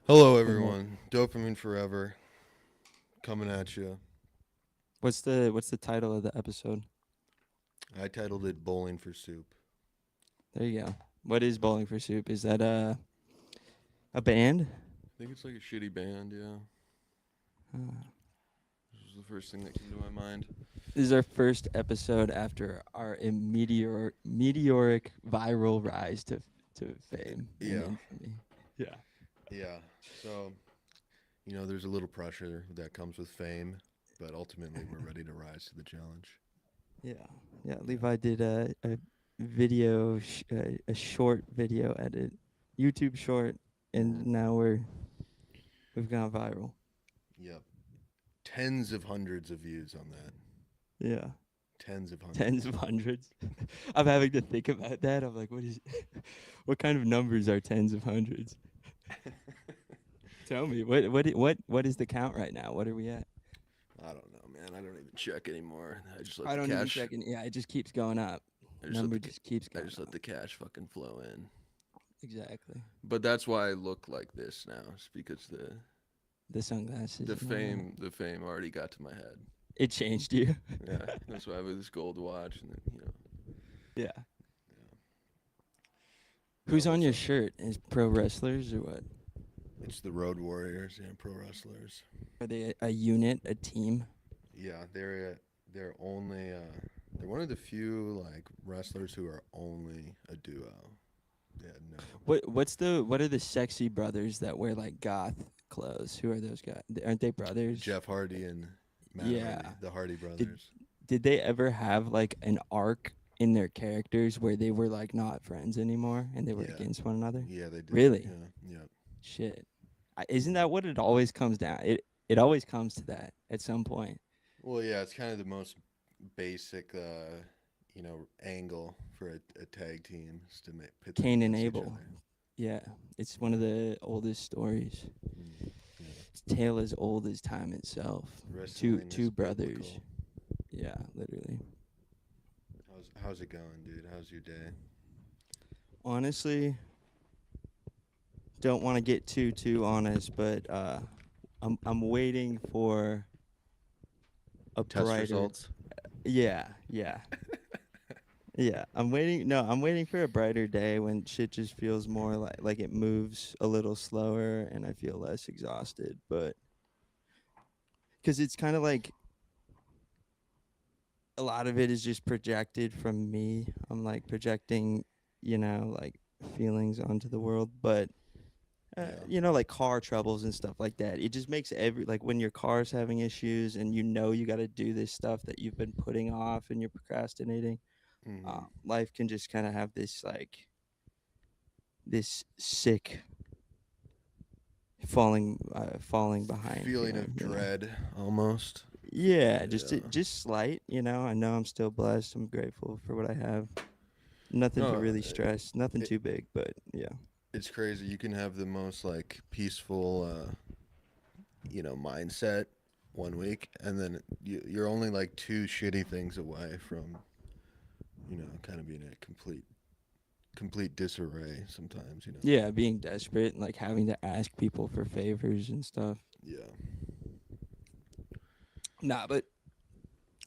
Hello, Hello. everyone. Dopamine Forever coming at you. What's the title of the episode? I titled it Bowling for Soup. There you go. What is Bowling for Soup? Is that a band? I think it's like a shitty band, yeah. Uh, This was the first thing that came to my mind. this is our first episode after our meteoric viral rise to fame and Yeah, infamy. Yeah. yeah. So, there's a little pressure that comes with fame, but ultimately we're ready to rise to the challenge. Yeah. Yeah. Yeah. Levi did a video, a short video edit, YouTube short, and hmm now we've gone viral. Yep. Tens of hundreds of views on that. Yeah. Tens of Tens hundreds. of hundreds. I'm having to think about that. I'm like, what is, what kind of numbers are tens of hundreds? Tell me, what is the count right now? What are we at? I don't know, man. I don't even check anymore. I just let I the don't even cash. check. Yeah, it just keeps going up. I just let Number the. just keeps I going just let up. the cash fucking flow in. Exactly. But that's why I look like this now. It's because the The sunglasses the and all that. fame the fame already got to my head. It changed you. Yeah, that's why I have this gold watch, and then Yeah. yeah. Who's on What's your up? shirt? Is pro wrestlers or what? It's the Road Warriors and pro wrestlers. Are they a unit, a team? Yeah, they're only they're one of the few like wrestlers who are only a duo. Yeah, no. What are the sexy brothers that wear like goth clothes? Who are those guys? Aren't they brothers? Jeff Hardy and Matt Yeah. Hardy, the Hardy Did brothers. did they ever have like an arc in their characters where they were like not friends anymore and they were Yeah, against one another? yeah, they did. Really? Yeah, yeah. Shit. Isn't hmm that what it always comes down? It always comes to that at some point. Well, yeah, it's kind of the most basic, angle for a tag team is to pit them Cain and against each Abel. other. Yeah. It's one of Yeah, the oldest stories. yeah. It's a tale as old as time itself. Two Wrestling is two brothers. biblical. Yeah, literally. How's it going, dude? How's your day? Honestly, don't want to get too honest, but I'm waiting for a Test brighter. results. Yeah, yeah, yeah. I'm waiting. No, I'm waiting for a brighter day when shit just feels more like it moves a little slower and I feel less exhausted. But because it's kind of like a lot of it is just projected from me. I'm like projecting, like feelings onto the world, but Yeah. like car troubles and stuff like that. It just makes like when your car's having issues and you got to do this stuff that you've been putting off and you're procrastinating. Mm-hmm. Life can just kind of have this like this sick falling behind Feeling feeling. of dread, almost. Yeah, Yeah. just slight. I know I'm still blessed. I'm grateful for what I have. Nothing to No, really stress. Nothing it, too big, but yeah. it's crazy. You can have the most like peaceful, mindset one week, and then you're only like two shitty things away from, kind of being a complete disarray sometimes. Yeah, being desperate and like having to ask people for favors and stuff. Yeah. Nah, but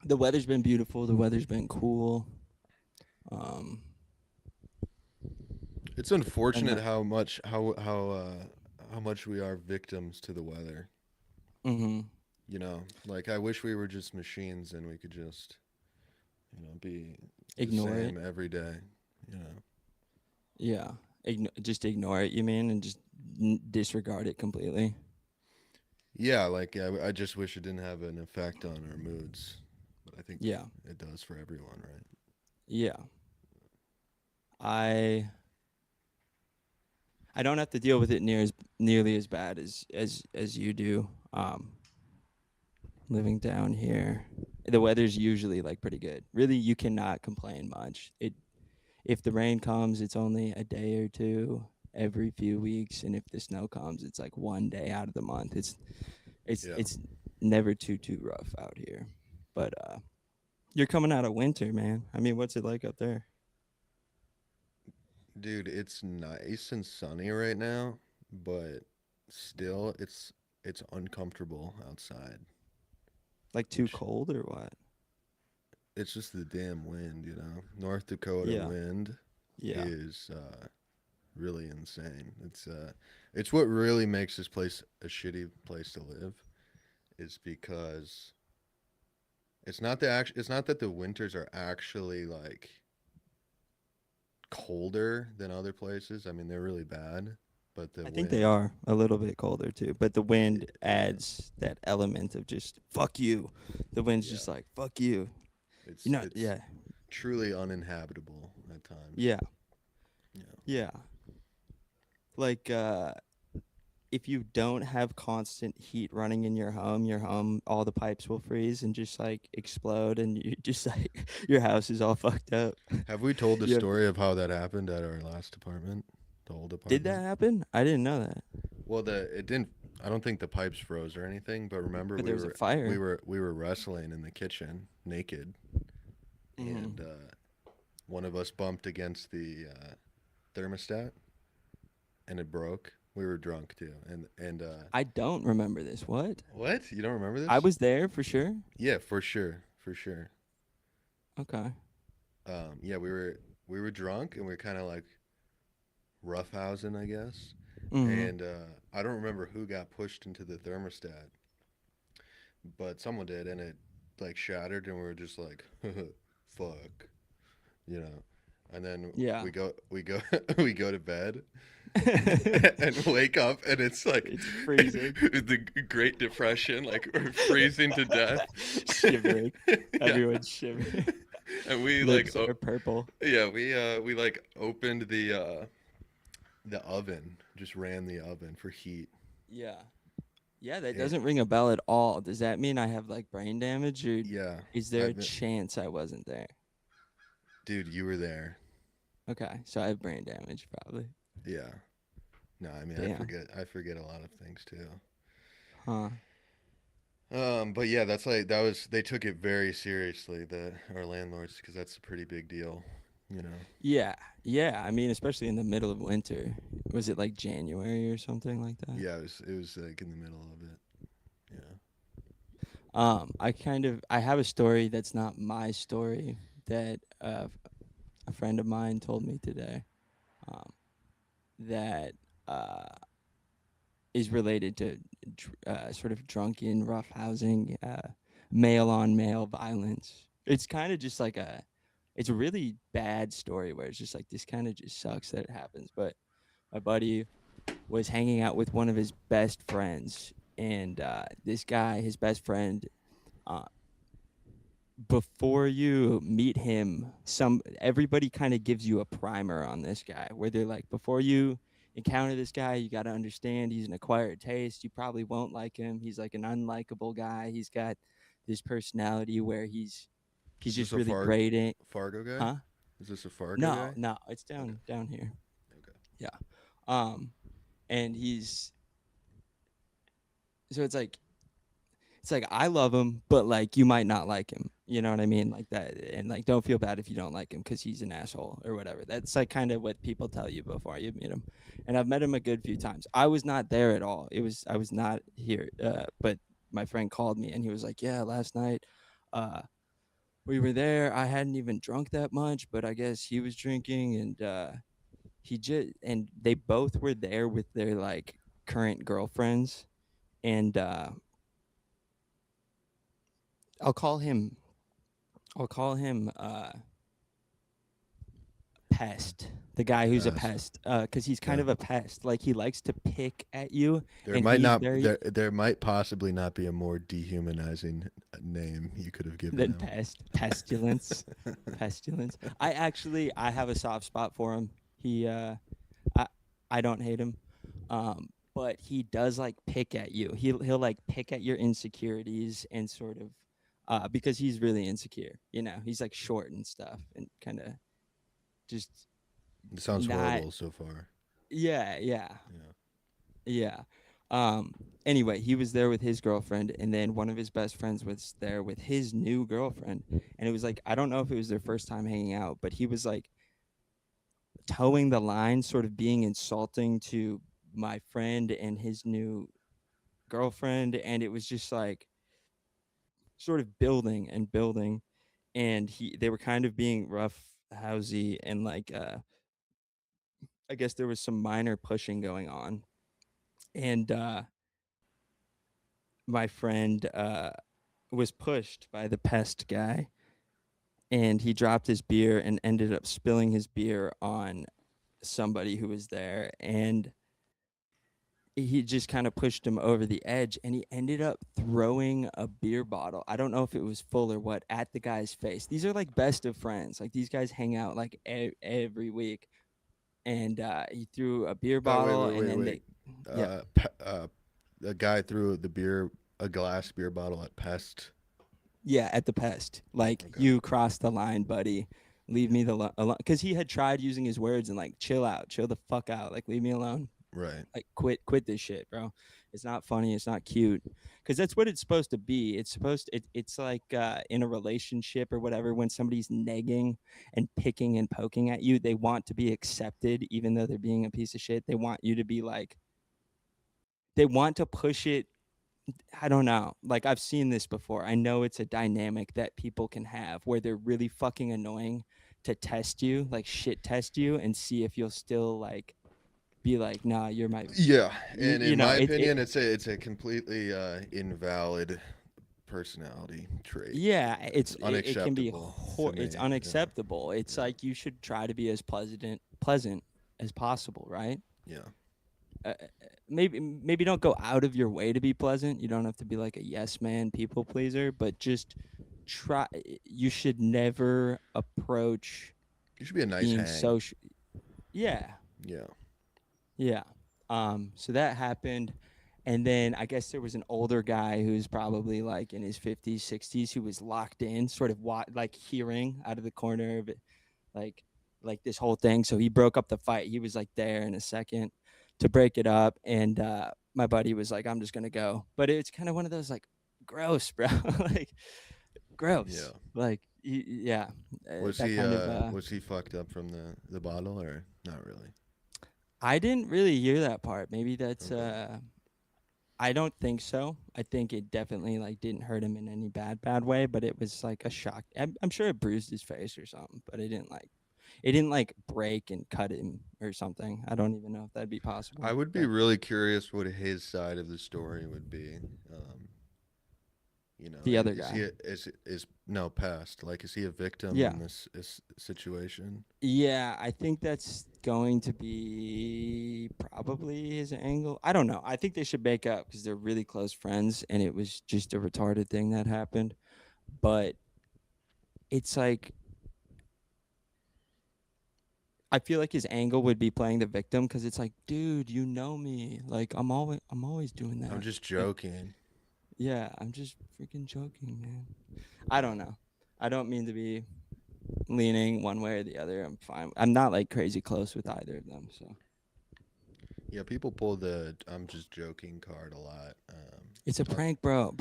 the weather's been beautiful. The weather's been cool. Um, It's I'm unfortunate not. how much we are victims to the weather. Mm-hmm. Like I wish we were just machines and we could just, be the Ignore it. same every day. You know. Yeah. Just ignore it. You mean, and just disregard it completely. Yeah, like I just wish it didn't have an effect on our moods, but I think Yeah. it does for everyone, right? Yeah. I I don't have to deal with it nearly as bad as you do. Living down here, the weather's usually like pretty good. Really, you cannot complain much. If the rain comes, it's only a day or two every few weeks, and if the snow comes, it's like one day out of the month. It's Yeah, it's never too rough out here. But you're coming out of winter, man. I mean, what's it like up there? dude, it's nice and sunny right now, but still it's uncomfortable outside, Like too which cold or what? it's just the damn wind, you know. North Dakota Yeah. wind Yeah. is really insane. It's what really makes this place a shitty place to live is because it's not that the winters are actually like colder than other places. I mean, they're really bad, but the I think they wind, are a little bit colder too, but the wind yeah, adds that element of just fuck you. The wind's yeah, just like fuck you. You're not. it's Yeah. truly uninhabitable at times. Yeah. Yeah, Yeah. Like if you don't have constant heat running in your home, all the pipes will freeze and just like explode, and you just like your house is all fucked up. have we told the You have. story of how that happened at our last apartment, the old Did that apartment? happen? I didn't know that. Well, the it didn't. I don't think the pipes froze or anything. But remember, But there was a fire. we were wrestling in the kitchen naked, Hmm. and one of us bumped against the thermostat, and it broke. We were drunk too, and I don't remember this. What? what? You don't remember I this? was there for sure. Yeah, for sure, for sure. Okay. Yeah, we were drunk, and we were kind of like roughhousing, I guess. Hmm. And I don't remember who got pushed into the thermostat, but someone did, and it like shattered, and we were just like, "Fuck," you know. And then Yeah. we go, we go to bed, and wake up, and it's like It's freezing. the Great Depression, like we're freezing to death. Shivering. Yeah, Everyone's shivering. and we like, Lips are purple. yeah, we like opened the oven, just ran the oven for heat. Yeah. Yeah, that And doesn't ring a bell at all. Does that mean I have like brain damage, or yeah, is there a I've been, chance I wasn't there? dude, you were there. Okay, so I have brain damage probably. Yeah. No, I mean Damn. I forget a lot of things too. Huh. But yeah, that's like that was they took it very seriously, the our landlords, because that's a pretty big deal, you know. Yeah. Yeah, I mean especially in the middle of winter. Was it like January or something like that? Yeah, it was like in the middle of it. Yeah. I have a story that's not my story that a friend of mine told me today. Um, that uh is related to sort of drunken roughhousing, male on male violence. It's kind of just like it's a really bad story where it's just like this kind of just sucks that it happens. But my buddy was hanging out with one of his best friends, and this guy, his best friend, uh, before you meet him, some everybody kind of gives you a primer on this guy where they're like, before you encounter this guy, you got to understand he's an acquired taste. You probably won't like him. He's like an unlikable guy. He's got this personality where he's Is this just a really grating. Fargo guy? Huh? Is this a Fargo No, guy? no, it's Okay. down here. Okay. Yeah. Um, and so it's like I love him, but like you might not like him. You know what I mean? Like that, and like don't feel bad if you don't like him because he's an asshole or whatever. That's like kind of what people tell you before you meet him. And I've met him a good few times. I was not there at all. I was not here. But my friend called me and he was like, "Yeah, last night, uh, we were there. I hadn't even drunk that much, but I guess he was drinking, and he just and they both were there with their like current girlfriends, and I'll call him I'll call him Pest. The guy who's a Pest. pest, because he's kind Okay. of a pest. Like he likes to pick at you, There and might he's not very there might possibly not be a more dehumanizing name you could have given than him. pestilence, pestilence. I have a soft spot for him. I I don't hate him, but he does like pick at you. He'll like pick at your insecurities and sort of, because he's really insecure. You know, he's like short and stuff, and kind of just It sounds not. horrible so far. Yeah, yeah, Yeah. yeah. Um. Anyway, he was there with his girlfriend, and then one of his best friends was there with his new girlfriend, and it was like I don't know if it was their first time hanging out, but he was like towing the line, sort of being insulting to my friend and his new girlfriend, and it was just like sort of building and building, and they were kind of being rough housey, and like I guess there was some minor pushing going on, and my friend was pushed by the pest guy, and he dropped his beer and ended up spilling his beer on somebody who was there, and he just kind of pushed him over the edge, and he ended up throwing a beer bottle. I don't know if it was full or what, at the guy's face. These are like best of friends. Like these guys hang out like every week, and he threw a beer Wait, bottle, wait, and wait, then wait. they, yeah, Uh, a guy threw a glass beer bottle at Pest. yeah, at the pest. Like, Okay. you crossed the line, buddy. Leave me the alone, because he had tried using his words and like, chill out, chill the fuck out, like leave me alone. Right. Like, quit this shit, bro. It's not funny, it's not cute, because that's what it's supposed to be. It's supposed to, it's like in a relationship or whatever, when somebody's negging and picking and poking at you, they want to be accepted even though they're being a piece of shit. They want you to be like, they want to push it. I don't know, like, I've seen this before. I know it's a dynamic that people can have where they're really fucking annoying to test you, like shit test you, and see if you'll still like be like, nah, you're my, Yeah, and you in know, my it opinion, it's a completely invalid personality trait. yeah, It's it can be unacceptable to it's me. Yeah, unacceptable. It's yeah, like, you should try to be as pleasant as possible, right? yeah. Maybe don't go out of your way to be pleasant. You don't have to be like a yes man people pleaser, but just try. You should never approach You should be a nice being hang. social. Yeah, Yeah. yeah. So that happened, and then I guess there was an older guy who's probably like in his 50s, 60s, who was locked in, sort of like hearing out of the corner of it, like this whole thing. So he broke up the fight. He was like there in a second to break it up, and my buddy was like, "I'm just gonna go," but it's kind of one of those like, gross, bro, like Yeah. gross, like yeah, that kind of. Was he fucked up from the bottle or not really? I didn't really hear that part. Maybe that's. Okay. I don't think so. I think it definitely like didn't hurt him in any bad way, but it was like a shock. I'm sure it bruised his face or something, but it didn't like break and cut him or something. I don't even know if that'd be I possible. would be But really curious what his side of the story would be. the other Is he guy, is no past? Like, is he a victim yeah, in this situation? yeah, I think that's going to be probably his angle. I don't know. I think they should make up because they're really close friends, and it was just a retarded thing that happened. But it's like, I feel like his angle would be playing the victim, because it's like, dude, you know me. Like, I'm always doing I'm that. just Like, joking. yeah, I'm just freaking joking, man. I don't know. I don't mean to be leaning one way or the other. I'm fine. I'm not like crazy close with either of them. So Yeah, people pull the "I'm just joking" card a lot. it's a On, prank, bro.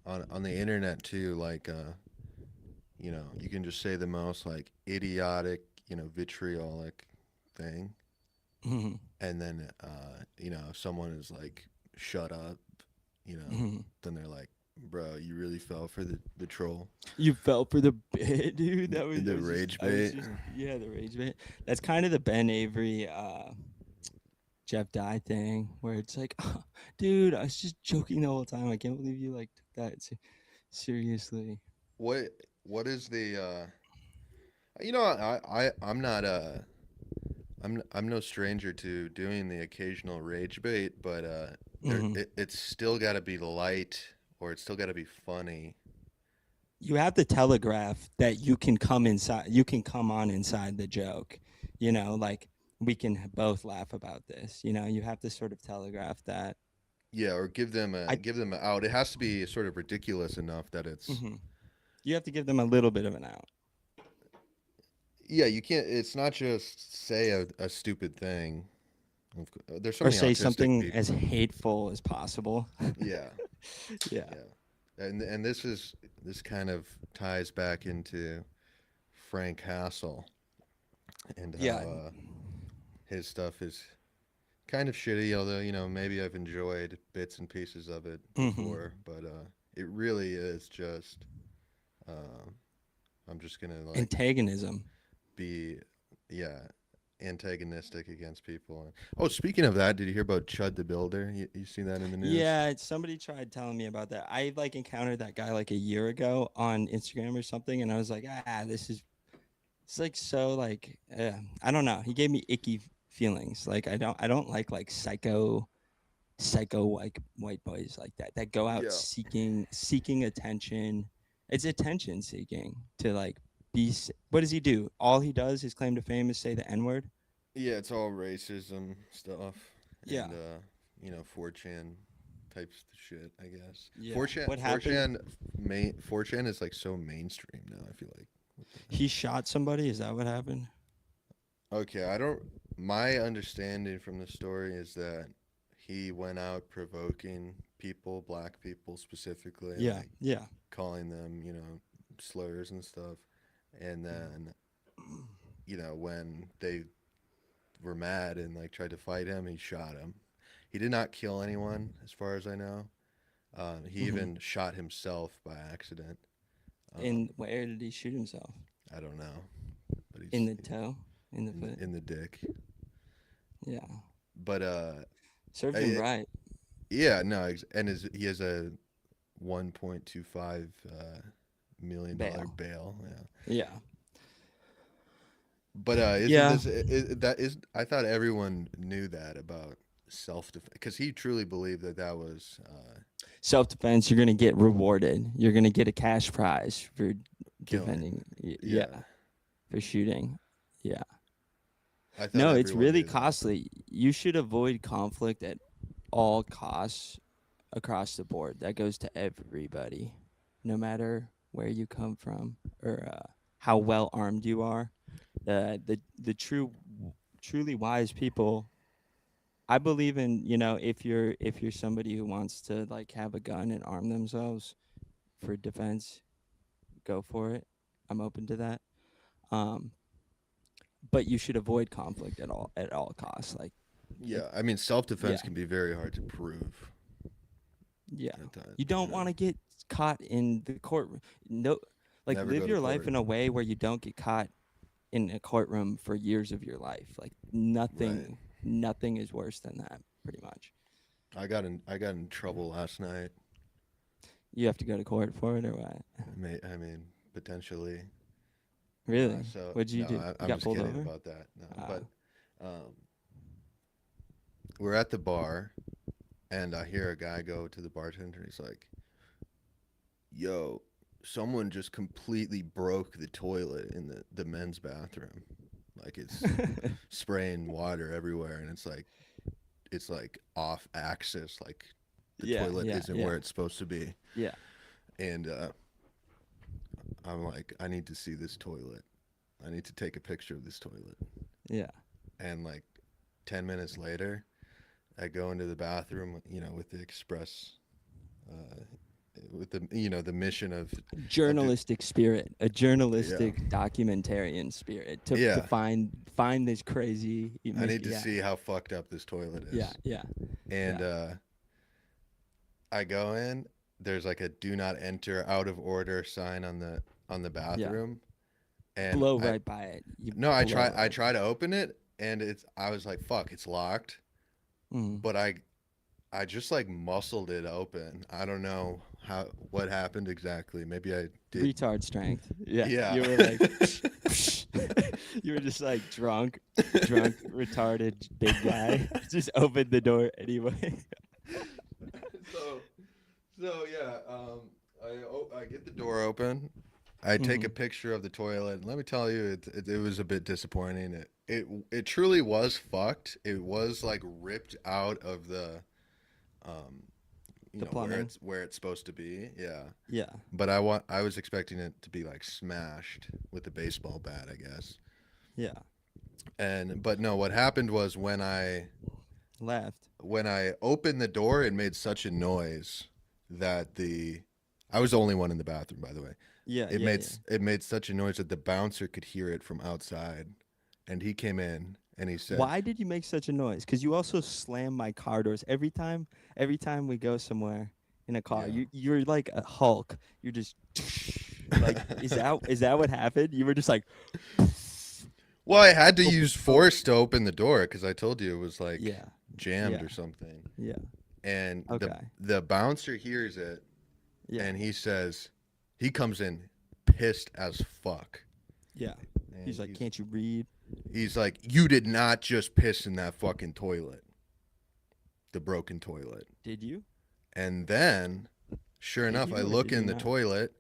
on the internet too. Like, you can just say the most like idiotic, vitriolic thing, Mhm, and then if someone is like, "Shut up," mhm. then they're like, "Bro, you really fell for the troll, You fell for the bit, dude. the rage I was bait." just, yeah, the rage bit. That's kind of the Ben Avery, Jeff Dye thing, where it's like, oh, dude, I was just joking the whole time. I can't believe you like took that seriously. What what is the I'm not I'm no stranger to doing the occasional rage bait, but Hmm. it's still got to be light, or it's still got to be funny. You have to telegraph that you can come inside. You can come on inside the joke. Like, we can both laugh about this. You have to sort of telegraph that. Yeah, or I. give them a out. It has to be sort of ridiculous enough that it's Hmm. You have to give them a little bit of an out, yeah. You can't. It's not just say a stupid thing. There's so or many say autistic something as people. hateful as possible. Yeah, Yeah. yeah, and this kind of ties back into Frank Hassel and how Yeah. his stuff is kind of shitty. Although maybe I've enjoyed bits and pieces of it Hmm. before, but it really is just. Uh, I'm just gonna like Antagonism. be, yeah, antagonistic against people. Oh, speaking of that, did you hear about Chud the Builder? You seen that in the news? Yeah, somebody tried telling me about that. I like encountered that guy like a year ago on Instagram or something, and I was like, this is it's like so like I don't know. He gave me icky feelings. Like I don't like psycho like white boys like that go out Yeah. seeking attention. It's attention seeking to like what does he do? All he does, his claim to fame is say the N-word. Yeah, it's all racism stuff Yeah. and 4chan types of shit, I guess. Yeah. 4chan What happened? 4chan is like so mainstream now, I feel like. What the He shot somebody, is that what happened? Okay, I don't. My understanding from the story is that he went out provoking people, black people specifically, Yeah. like Yeah. calling them, slurs and stuff. And then, when they were mad and like tried to fight him, he shot him. He did not kill anyone, as far as I know. He Hmm. even shot himself by accident. And Um, where did he shoot himself? I don't know, but In he's the toe? In the foot? in the dick. Yeah. But Served him I, right. yeah, no, and he has a 1.25 million dollar Bail. bail. Yeah, Yeah. but isn't Yeah. this that is? I thought everyone knew that about self defense because he truly believed that that was Self defense, you're going to get rewarded. You're going to get a cash prize for killing. defending. Yeah. Yeah, For shooting. Yeah. I thought No, it's everyone really knew that. costly. You should avoid conflict at all costs across the board. That goes to everybody, no matter where you come from or how well armed you are. The truly wise people. I believe in if you're somebody who wants to like have a gun and arm themselves for defense, go for it. I'm open to that. Um, but you should avoid conflict at all costs. Like Yeah, I mean, self yeah. defense can be very hard to prove Yeah. at that. You don't want to get caught in the courtroom. No, like Never live go to your life court. in a way where you don't get caught in a courtroom for years of your life. Like Right. nothing is worse than that, pretty much. I got in trouble last night. You have to go to court for it or what? I mean, potentially. Really? So What'd you no, do? You I'm got just pulled kidding over? about that. No, Uh, but um, we're at the bar, and I hear a guy go to the bartender. He's like, "Yo, someone just completely broke the toilet in the men's bathroom. Like it's spraying water everywhere, and it's like off axis. Like the yeah, toilet yeah, isn't yeah, where it's supposed to be." yeah, And I'm like, I need to see this toilet. I need to take a picture of this toilet. yeah. And like 10 minutes later, I go into the bathroom, with the express, uh, with the mission of Journalistic spirit, a yeah, journalistic documentarian spirit to yeah. find this crazy I need to yeah, see how fucked up this toilet yeah, is. yeah, And yeah, I go in. There's like a "Do not enter, out of order" sign on the yeah. bathroom, and Blow I right by it. You no, I blow try I right by try to open it, and I was like, fuck, it's locked. it. Mm. But I just like muscled it open. I don't know what happened exactly. Maybe I did. Retard strength. Yeah, Yeah. you were like, you were just like drunk, retarded big guy. Just opened the door anyway. so yeah, I get the door open. I take a Hmm. picture of the toilet. And let me tell you, it was a bit disappointing. It truly was fucked. It was like ripped out of the um The where plumbing. it's supposed to be. Yeah. Yeah, But I was expecting it to be like smashed with a baseball bat, I guess. yeah. And but no, what happened was Left. when I opened the door, it made such a noise that the I was the only one in the bathroom, by the way. Yeah, It yeah, made yeah. it made such a noise that the bouncer could hear it from outside, and he came in And he said, Why did you make such a noise? Because you also slam my car doors every time. Every time we go somewhere in a car, yeah. you're like a Hulk. You're just like, is that what happened? You were just like, Well, I had to open use door. force to open the door because I told you it was like Yeah, jammed yeah, or something. yeah. And Okay, the bouncer hears it, yeah, and he says, he comes in pissed as fuck. yeah. He's And like, can't you read? he's like, you did not just piss in that fucking toilet, the broken toilet. Did you? And then, sure Did enough, I you or look did you in the not? toilet,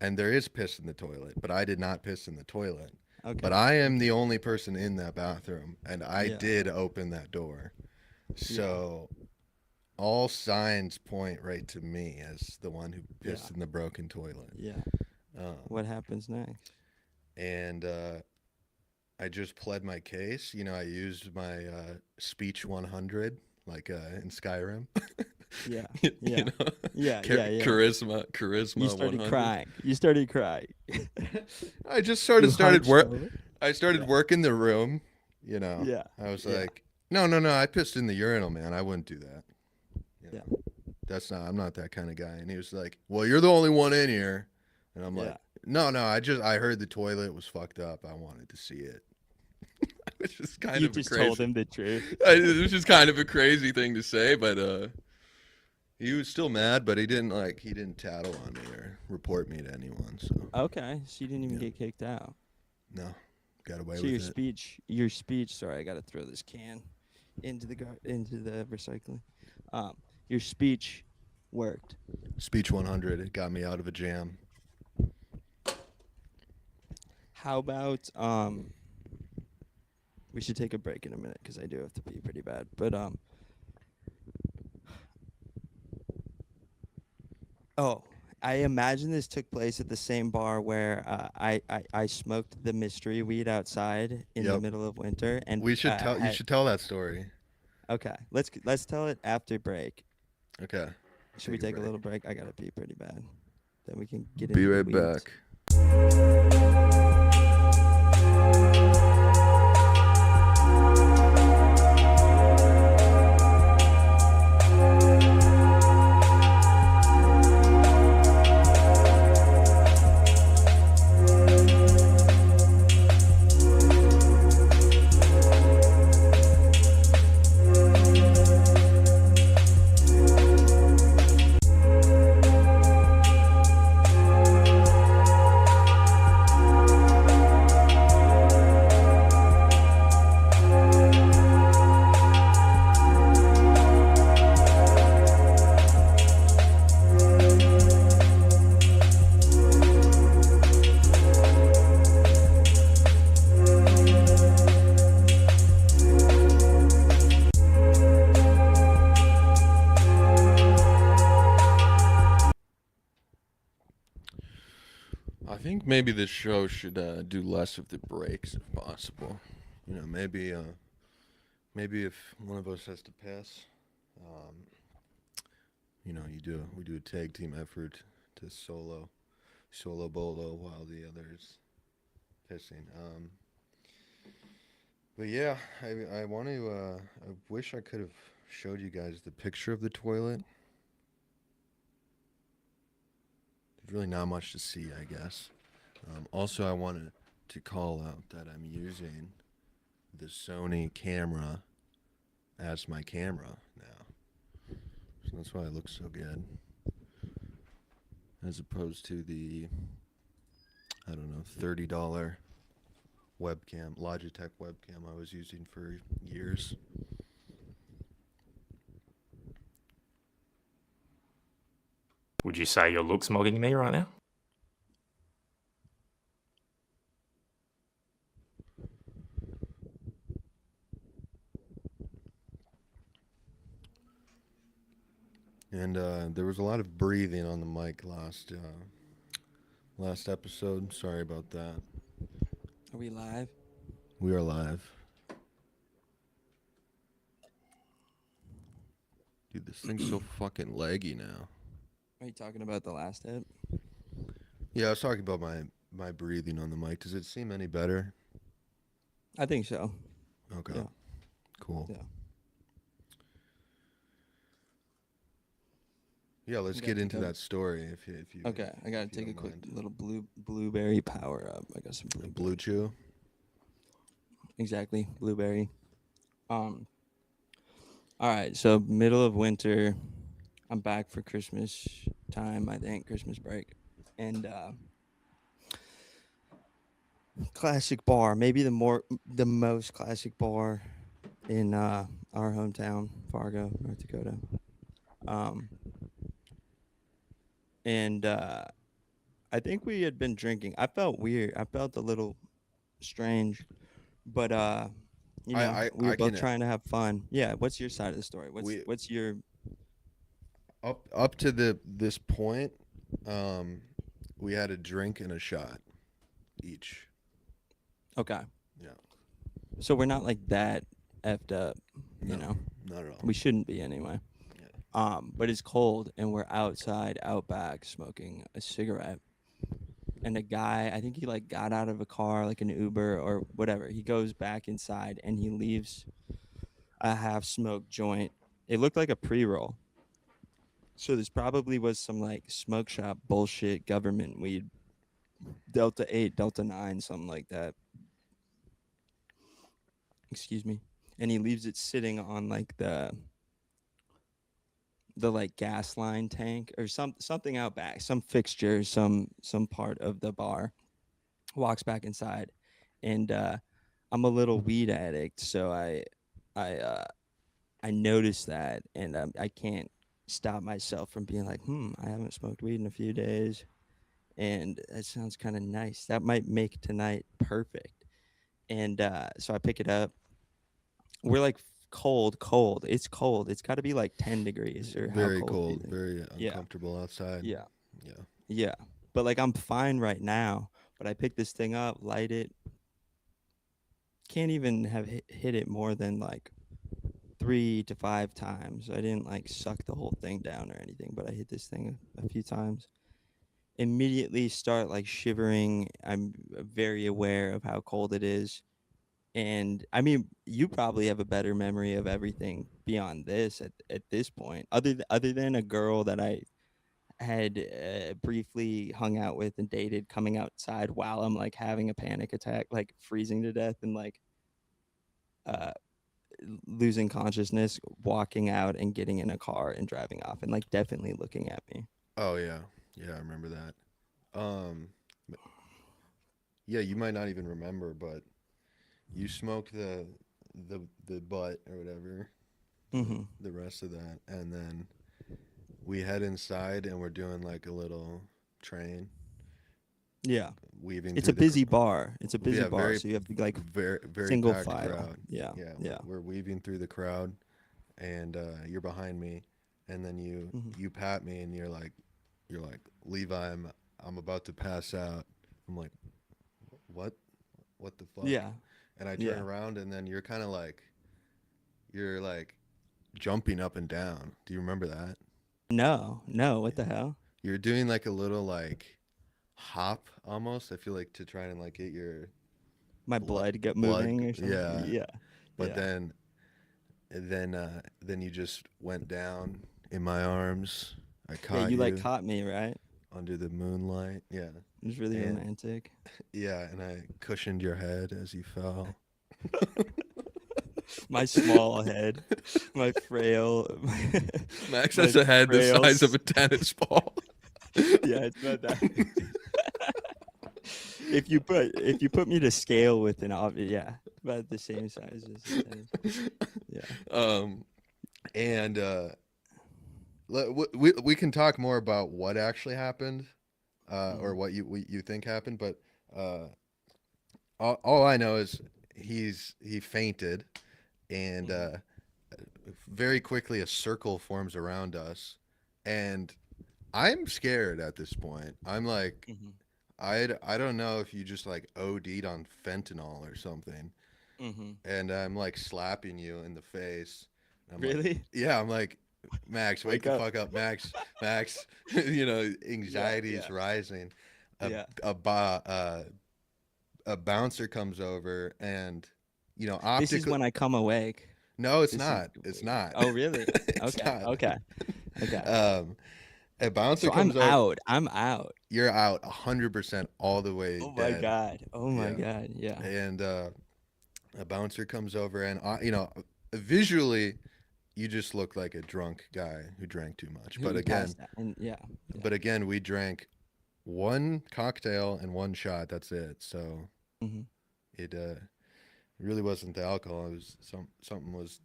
and there is piss in the toilet, but I did not piss in the toilet. But Okay, I am okay. the only person in that bathroom, and I Yeah, did open that door. yeah, So all signs point right to me as the one who yeah, pissed in the broken toilet. yeah. Um, What happens next? and I just pled my case. You know, I used my speech 100, like in Skyrim. Yeah, You yeah, know, yeah, yeah, yeah. You charisma started 100. crying. You started crying. I just You started hunched work. over. I started Yeah, working the room. You know, yeah, I was yeah, like, no, no, no. I pissed in the urinal, man. I wouldn't do that. You yeah, know, that's not. I'm not that kind of guy. And he was like, well, you're the only one in here. And I'm like, yeah. no, no. I heard the toilet was fucked up. I wanted to see it. Which is kind You of a just told crazy. him the truth. It was just kind of a crazy thing to say, but he was still mad, but he didn't tattle on me or report me to anyone. So Okay, so you didn't even yeah, get kicked out. no, got away So with it. your speech. Sorry, I gotta throw this can into the recycling. Um, your speech worked. Speech 100, it got me out of a jam. How about we should take a break in a minute because I do have to pee pretty bad. But oh, I imagine this took place at the same bar where I smoked the mystery weed outside in the Yep, middle of winter and we should tell. You had. should tell that story. Okay, let's tell it after break. Okay, Should we take a take a break. little break? I gotta pee pretty bad. Then we can get Be into the right weeds. back. I think maybe this show should do less of the breaks if possible. You know, maybe if one of us has to piss, um, you know, we do a tag team effort to solo bolo while the others pissing. But yeah, I want to. I wish I could have showed you guys the picture of the toilet. There's really not much to see, I guess. Also, I wanted to call out that I'm using the Sony camera as my camera now. So that's why it looks so good. As opposed to the, I don't know, $30 webcam, Logitech webcam I was using for years. Would you say your looks mogging me right now? And there was a lot of breathing on the mic last episode. Sorry about that. Are we live? We are live. Dude, this thing's so fucking laggy now. Are you talking about the last hit? Yeah, I was talking about my breathing on the mic. Does it seem any better? I think so. Okay. Yeah. Cool. Yeah. Yeah, let's I gotta get take into a that story if Okay, I gotta if you take a don't quick mind. little blueberry power up. I got some A blue blueberry. chew. Exactly, blueberry. Um. All right, so middle of winter, I'm back for Christmas time. I think Christmas break, and classic bar, maybe the most classic bar in our hometown, Fargo, North Dakota. Um. And I think we had been drinking. I felt weird. I felt a little strange, but we were I both can trying to have fun. Yeah. What's your side of the story? What's we what's your up to this point, um, we had a drink and a shot each. okay? Yeah. So we're not like that effed up, you No, know. not at all. We shouldn't be anyway. Yeah. But it's cold and we're outside, out back, smoking a cigarette. And a guy, I think he like got out of a car, like an Uber or whatever. He goes back inside and he leaves a half smoked joint. It looked like a pre roll. So this probably was some like smoke shop bullshit government weed, Delta 8, Delta 9, something like that. Excuse me. And he leaves it sitting on like the like gas line tank or something out back, some fixture, some part of the bar. Walks back inside, and I'm a little weed addict, so I I noticed that, and I can't stop myself from being like, I haven't smoked weed in a few days, and that sounds kind of nice. That might make tonight perfect. And so I pick it up. We're like cold, cold. It's cold. It's got to be like 10 degrees, or how Very cold do you cold, think? very Yeah, uncomfortable outside. yeah, Yeah. yeah. But like I'm fine right now. But I pick this thing up, light it. Can't even have hit it more than like 3 to 5 times. I didn't like suck the whole thing down or anything, but I hit this thing a few times. Immediately start like shivering. I'm very aware of how cold it is. And I mean, you probably have a better memory of everything beyond this at this point, other than a girl that I had briefly hung out with and dated coming outside while I'm like having a panic attack, like freezing to death and like uh, losing consciousness, walking out and getting in a car and driving off and like definitely looking at me. Oh yeah. Yeah, I remember that. Um, yeah, you might not even remember, but you smoked the butt or whatever, Hmm. the rest of that, and then we head inside and we're doing like a little train Yeah. weaving It's a through busy bar. It's a busy yeah, bar. So you have to like very single packed file. crowd. Yeah. Yeah, Yeah. we're weaving through the crowd, and you're behind me, and then Hmm. you pat me and you're like Levi, I'm about to pass out. I'm like, what what the fuck? Yeah. And I turn Yeah. around and then you're like jumping up and down. Do you remember that? No, no. What Yeah. the hell? You're doing like a little like hop almost. I feel like to try and like get your My blood get blood. moving or something? Yeah, Yeah. but Yeah. then you just went down in my arms. I Yeah. caught You like you caught me, right? under the moonlight. Yeah, It was really and romantic. yeah, and I cushioned your head as you fell. My small head, my frail, Max my has a head the frail. size of a tennis ball. Yeah, it's about that. If you put me to scale with an object, yeah, about the same size as a tennis. Yeah. um, and we can talk more about what actually happened, or Hmm. what you think happened, but uh, all I know is he fainted, and Hmm. very quickly a circle forms around us, and I'm scared at this point. I'm like, Hmm. I don't know if you just like OD'd on fentanyl or something, Hmm. and I'm like slapping you in the face. I'm like, Really? yeah, I'm like, Max, wake Wake the up. fuck up, Max, Max. Yeah. Anxiety is Yeah. rising. A Yeah. a bouncer comes over and This is optically. when I come awake. No, it's This is not. It's not. Oh, really? It's Okay. not. Okay. Okay. Um, a bouncer So I'm comes over. out. I'm out. You're out 100% all the way Oh my dead. god. Oh my Yeah. god. Yeah. And a bouncer comes over, and visually, you just look like a drunk guy who drank too much. Who passed that? And yeah. Yeah. But again, we drank one cocktail and one shot. That's it. So Hmm. it really wasn't the alcohol. It was something was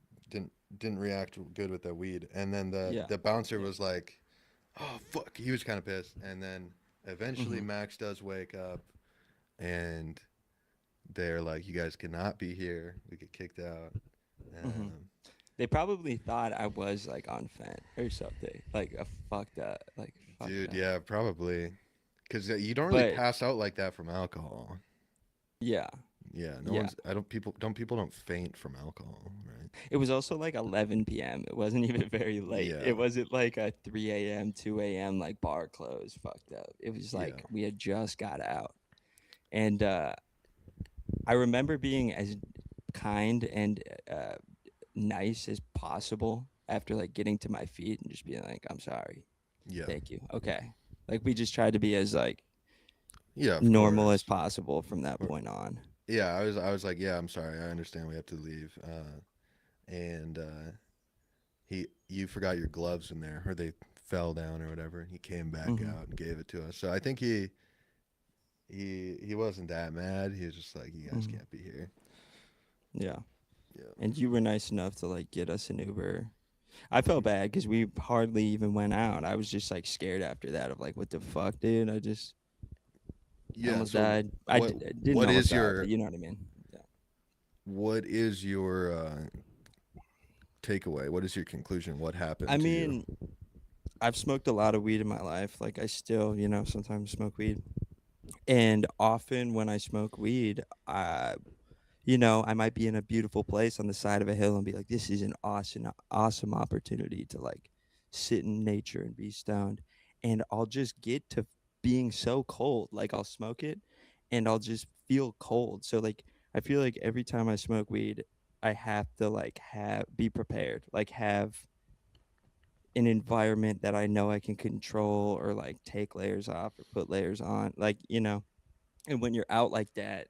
didn't react good with the weed. And then the Yeah. the bouncer Yeah. was like, "Oh fuck," he was kind of pissed. And then eventually Hmm. Max does wake up, and they're like, "You guys cannot be here. We get kicked out." Hmm. Um, They probably thought I was like on fent or something, like a fucked dude, up. yeah, probably, because you don't really But pass out like that from alcohol. yeah, Yeah, no yeah. one's. I don't. People don't faint from alcohol, right? It was also like 11 p.m. It wasn't even very late. Yeah, It wasn't like a 3 a.m., 2 a.m. like bar close fucked up. It was yeah, like we had just got out. And I remember being as kind and uh, nice as possible after like getting to my feet and just being like, I'm sorry. yeah, Thank you. Okay. Like we just tried to be as like yeah. Of normal as course. possible from that Or- point on. Yeah, I was like, yeah, I'm sorry. I understand. We have to leave. And you forgot your gloves in there, or they fell down, or whatever. He came back Hmm. out and gave it to us. So I think he wasn't that mad. He was just like, you guys Hmm. can't be here. Yeah. Yeah. And you were nice enough to like get us an Uber. I felt bad because we hardly even went out. I was just like scared after that of like, what the fuck, dude? I Yeah. almost So died. what I didn't what almost is die, but your you know what I mean. Yeah. what is your takeaway? What is your conclusion? What I happened to you? mean, I've smoked a lot of weed in my life. Like I still, sometimes smoke weed. And often when I smoke weed, I might be in a beautiful place on the side of a hill and be like, this is an awesome opportunity to like sit in nature and be stoned. And I'll just get to being so cold. Like I'll smoke it and I'll just feel cold. So like I feel like every time I smoke weed, I have to like have be prepared, like have an environment that I know I can control or like take layers off or put layers on. And when you're out like that,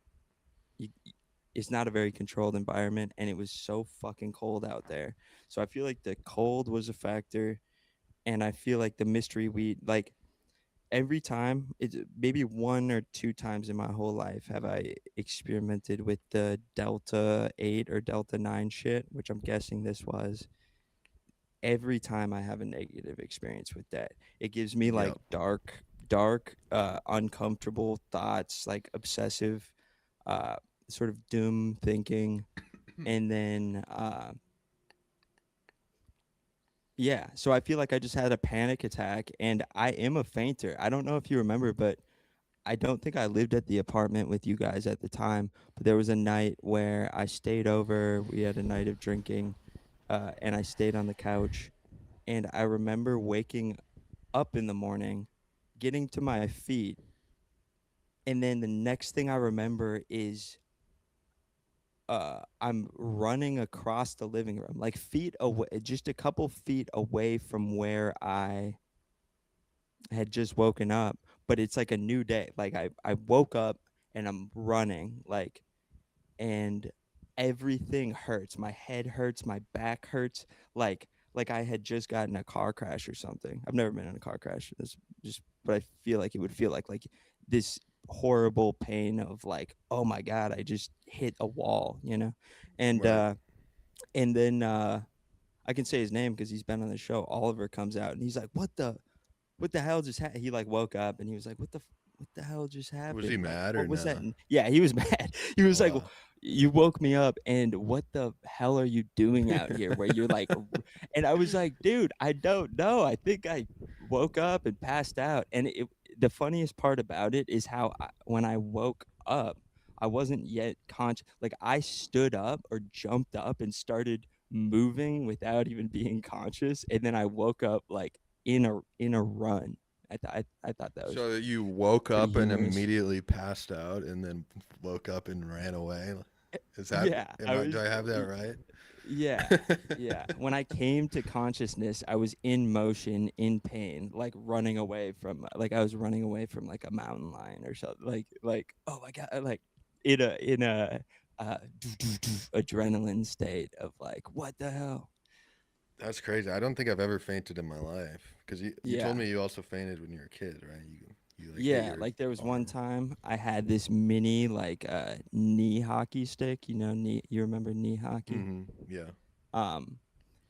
it's not a very controlled environment and it was so fucking cold out there. So I feel like the cold was a factor and I feel like the mystery weed like every time it's maybe one or two times in my whole life have I experimented with the Delta 8 or Delta 9 shit, which I'm guessing this was. Every time I have a negative experience with that, it gives me like Yep. dark, uncomfortable thoughts, like obsessive, uh, sort of doom thinking, and then yeah. So I feel like I just had a panic attack, and I am a fainter. I don't know if you remember, but I don't think I lived at the apartment with you guys at the time. But there was a night where I stayed over. We had a night of drinking, and I stayed on the couch. And I remember waking up in the morning, getting to my feet, and then the next thing I remember is I'm running across the living room, like feet away, just a couple feet away from where I had just woken up. But it's like a new day. Like I woke up and I'm running, like, and everything hurts. My head hurts, my back hurts, like I had just gotten a car crash or something. I've never been in a car crash. It's just, but I feel like it would feel like this horrible pain of like, oh my god, I just hit a wall, and Right. uh, and then I can say his name because he's been on the show. Oliver comes out and he's like, what the hell just happened? He like woke up and he was like, what the hell just Was he happened? Like, mad or what was that? no? Yeah, he was mad. He was like, Wow. you woke me up and what the hell are you doing out here where you're like, and I was like, dude, I don't know. I think I woke up and passed out. And the funniest part about it is how when I woke up, I wasn't yet conscious. Like I stood up or jumped up and started moving without even being conscious. And then I woke up like in a run. I thought that was So you woke pretty up and humorous. immediately passed out, and then woke up and ran away. Is that Yeah, am I I do was I have that right? yeah. Yeah. When I came to consciousness, I was in motion, in pain, like running away from like I was running away from like a mountain lion or something. Like oh my god, like in a adrenaline state of like what the hell? That's crazy. I don't think I've ever fainted in my life because you told Yeah. me you also fainted when you were a kid, right? You like hit Yeah, your like there was one arm. time I had this mini like knee hockey stick, knee you remember knee hockey? Mm-hmm. Yeah. Um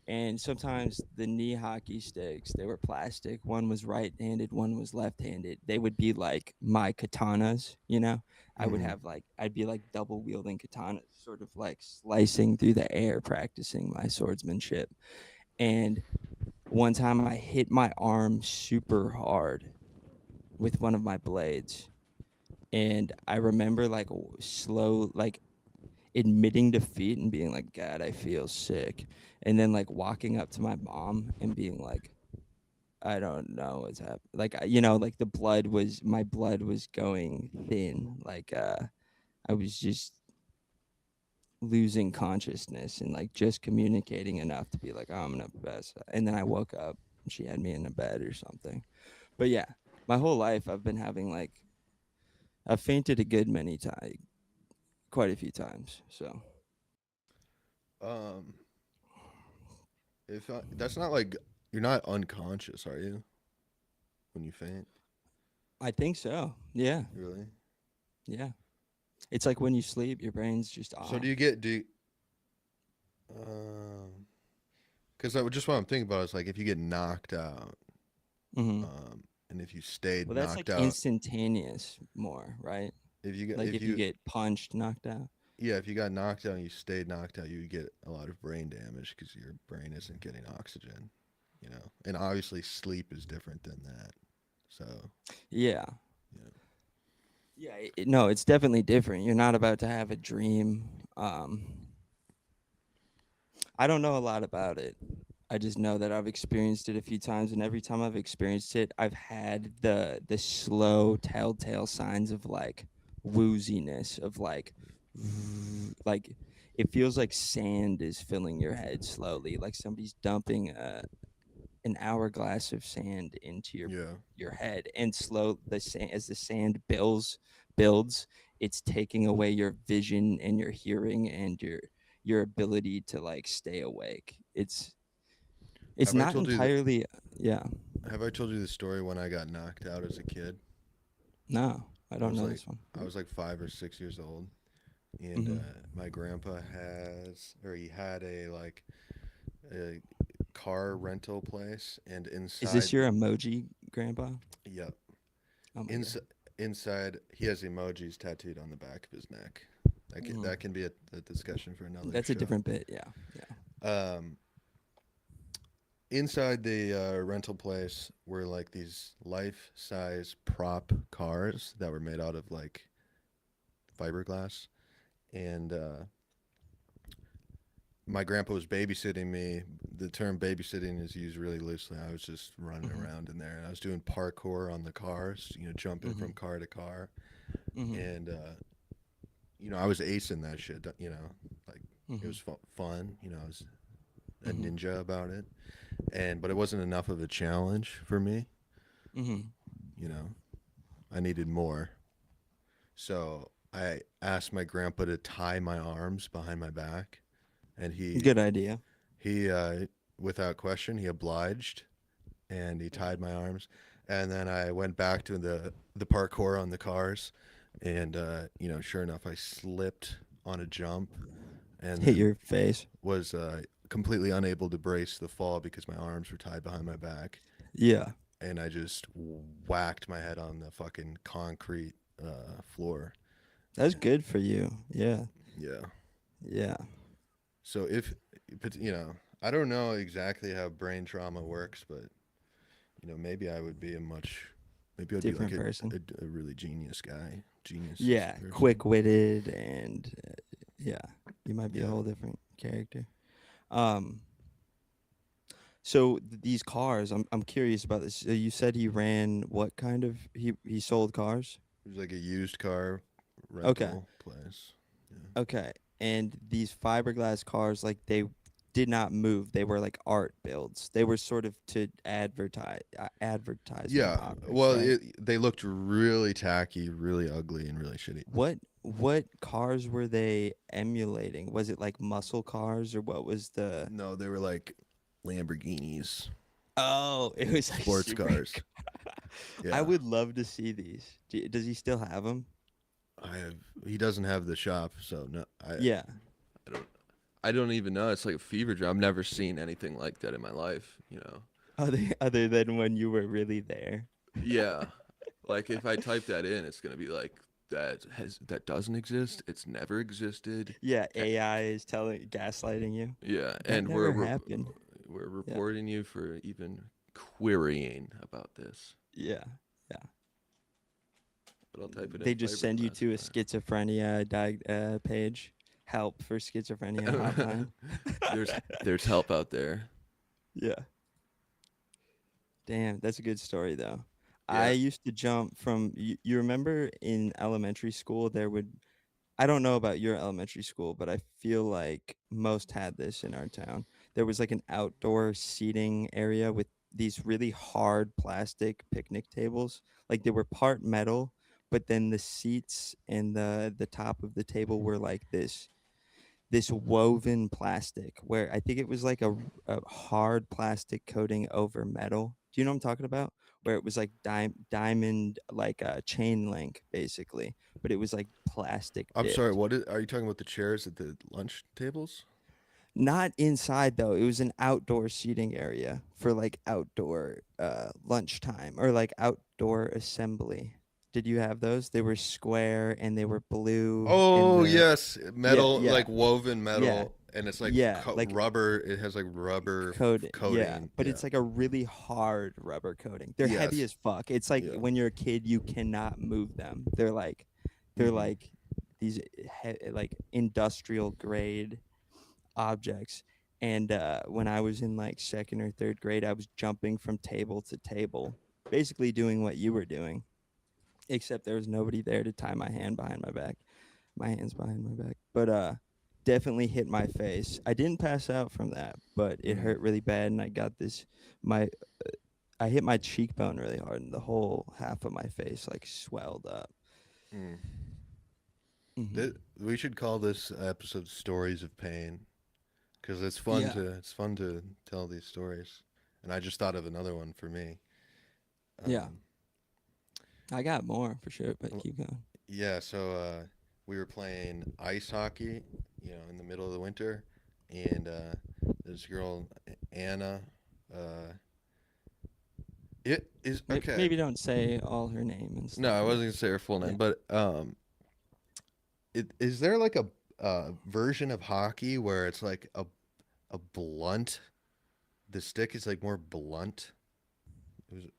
and sometimes the knee hockey sticks, they were plastic. One was right-handed, one was left-handed. They would be like my katanas. I would Mm-hmm. have like I'd be like double wielding katanas, sort of like slicing through the air practicing my swordsmanship. And one time I hit my arm super hard with one of my blades, and I remember like slow like admitting defeat and being like, God, I feel sick. And then like walking up to my mom and being like, I don't know what's happening. Like, like my blood was going thin. Like, I was just losing consciousness and like just communicating enough to be like, oh, I'm gonna pass. And then I woke up and she had me in a bed or something. But yeah, my whole life I've been having like, I've fainted a good many times, quite a few times. So Um, if that's not like you're not unconscious, are you? When you faint, I think so. Yeah. really? Yeah. It's like when you sleep, your brain's just So off. do you get do? You, um, because just what I'm thinking about is like if you get knocked out, Hmm. and if you stayed Well, that's like knocked out, instantaneous more, right? Like if if you you get punched, knocked out. yeah, if you got knocked out and you stayed knocked out, you would get a lot of brain damage because your brain isn't getting oxygen, And obviously, sleep is different than that. So, Yeah. you know, Yeah. No, it's definitely different. You're not about to have a dream. I don't know a lot about it. I just know that I've experienced it a few times, and every time I've experienced it, I've had the slow telltale signs of like wooziness, of like it feels like sand is filling your head slowly, like somebody's dumping an hourglass of sand into yeah. your head, and the sand as the sand builds, it's taking away your vision and your hearing and your ability to like stay awake. It's Have I not told you that? entirely. Yeah. Have I told you the story when I got knocked out as a kid? No, I I don't was know like, this one. I was like 5 or 6 years old, and Hmm. my grandpa he had a car rental place, and Is this inside your emoji grandpa? yep, Oh my god. inside he has emojis tattooed on the back of his neck. Hmm. That can be a discussion for another That's a show. different bit. Yeah. Yeah. Um, inside the rental place were like these life-size prop cars that were made out of like fiberglass, and my grandpa was babysitting me. The term babysitting is used really loosely. I was just running Hmm. around in there, and I was doing parkour on the cars, jumping Hmm. from car to car, Hmm. and I was acing that shit. Like it Hmm. was fun. I was a Hmm. ninja about it, but it wasn't enough of a challenge for me. Hmm. You know, I needed more. So I asked my grandpa to tie my arms behind my back, and Good idea. he without question he obliged, and he tied my arms, and then I went back to the parkour on the cars, and sure enough, I slipped on a jump, and Hit then your face. was completely unable to brace the fall because my arms were tied behind my back, Yeah. and I just whacked my head on the fucking concrete floor. That's good for you. Yeah. Yeah. Yeah. So but I don't know exactly how brain trauma works, but maybe I would be maybe I'd be like Different person. a really genius Yeah. person. Quick witted and yeah. You might be a Yeah. whole different character. Um. So these cars, I'm curious about this. So you said he ran what kind of he sold cars? It was like a used car Okay. rental place. Yeah. Okay. and these fiberglass cars, like, they did not move. They were like art builds. They were sort of to advertisement Yeah. objects, Well, right? they looked really tacky, really ugly, and really shitty. What cars were they emulating? Was it like muscle cars, or what was the? No, they were like Lamborghinis, Oh, it was like sports super. cars. I Yeah. would love to see these. Does he still have them? I have. He doesn't have the shop, so no. Yeah. I don't. I don't even know. It's like a fever dream. I've never seen anything like that in my life. You know. Other than when you were really there. Yeah. Like if I type that in, it's gonna be like that doesn't exist. It's never existed. Yeah, AI is gaslighting you. Yeah, That and never happened. we're Yeah. reporting you for even querying about this. Yeah. Yeah. But I'll type it in. They just send you fiberglass to a car. schizophrenia page. Help for schizophrenia hotline. There's help out there. Yeah. Damn, that's a good story though. Yeah. I used to jump from you remember in elementary school I don't know about your elementary school, but I feel like most had this in our town. There was like an outdoor seating area with these really hard plastic picnic tables. Like they were part metal, but then the seats and the top of the table were like this woven plastic where I think it was like a hard plastic coating over metal. Do you know what I'm talking about? Where it was like diamond, like a chain link, basically, but it was like plastic I'm sorry. dipped. Are you talking about the chairs at the lunch tables? Not inside though. It was an outdoor seating area for like outdoor lunchtime or like outdoor assembly. Did you have those? They were square and they were blue and Oh the yes, yeah, metal, yeah, like woven yeah, metal, and it's like yeah, like rubber. It has like rubber yeah, coating. but Yeah. it's like a really hard rubber coating. They're heavy Yes. as fuck. It's like Yeah. when you're a kid, you cannot move them. They're Mhm. like these like industrial grade objects. And when I was in like second or third grade, I was jumping from table to table, basically doing what you were doing, except there was nobody there to tie my hands behind my back. But definitely hit my face. I didn't pass out from that, but it Mm. hurt really bad, and I got this my I hit my cheekbone really hard, and the whole half of my face like swelled up. Mm. Hmm. We should call this episode "Stories of Pain" because Yeah, it's fun to tell these stories. And I just thought of another one for me. yeah, Um, I got more for sure, but well, keep going. yeah, so we were playing ice hockey, in the middle of the winter, and this girl Anna. Uh, it is okay. Maybe don't say all her name and No, stuff. I wasn't gonna say her full Yeah. name, but is there like a version of hockey where it's like a blunt? The stick is like more blunt. It was, you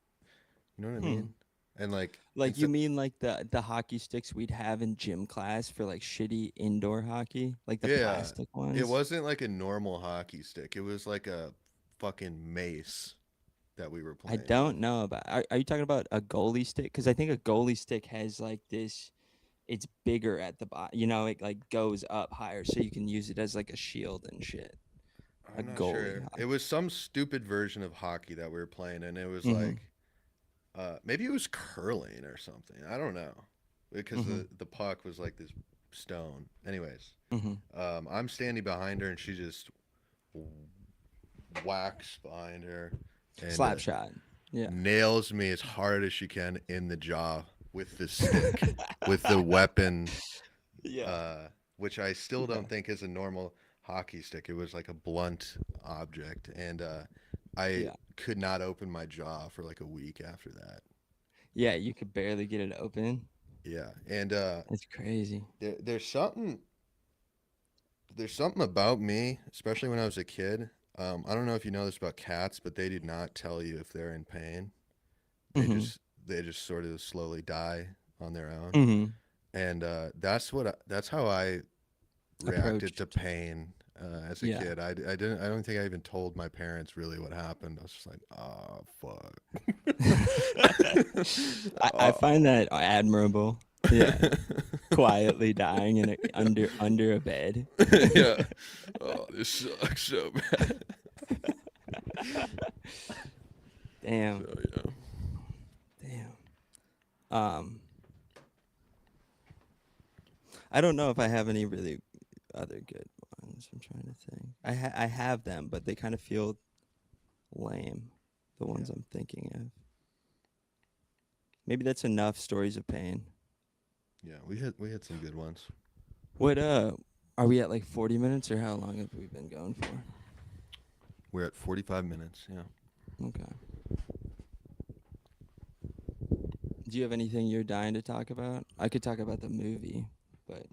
know what I Hmm. mean? And like Like you instead, mean like the hockey sticks we'd have in gym class for like shitty indoor hockey, like the yeah, plastic it ones? wasn't like a normal hockey stick. It was like a fucking mace that we were I playing with. don't know about. Are you talking about a goalie stick? Because I think a goalie stick has like this. It's bigger at the bottom. You know, it like goes up higher, so you can use it as like a shield and shit. A I'm not goalie sure. It hockey. was some stupid version of hockey that we were playing, and it was Mhm. like maybe it was curling or something. I don't know because Mhm. the puck was like this stone. Anyways, Mhm. I'm standing behind her, and she just whacks behind her and Slap shot. Yeah. nails me as hard as she can in the jaw with the stick, with the weapon, Yeah. which I still Yeah. don't think is a normal hockey stick. It was like a blunt object, and I Yeah. could not open my jaw for like a week after that. Yeah. You could barely get it open. Yeah, and That's crazy. there's something about me, especially when I was a kid. I don't know if you know this about cats, but they do not tell you if they're in pain. They Mhm. just they just sort of slowly die on their own, Mhm. and that's how I reacted to Approached. pain as a Yeah. kid. I don't think I even told my parents really what happened. I was just like, oh fuck. I Oh, find that admirable. Yeah, quietly dying in under a bed. Yeah. Oh, this sucks so bad. Damn, So yeah. damn. Um, I don't know if I have any really other good ones. I'm trying to think. I have them, but they kind of feel lame. The ones Yeah. I'm thinking of. Maybe that's enough stories of pain. Yeah, we had some good ones. What are we at like 40 minutes or how long have we been going for? We're at 45 minutes. Yeah. Okay. Do you have anything you're dying to talk about? I could talk about the movie, but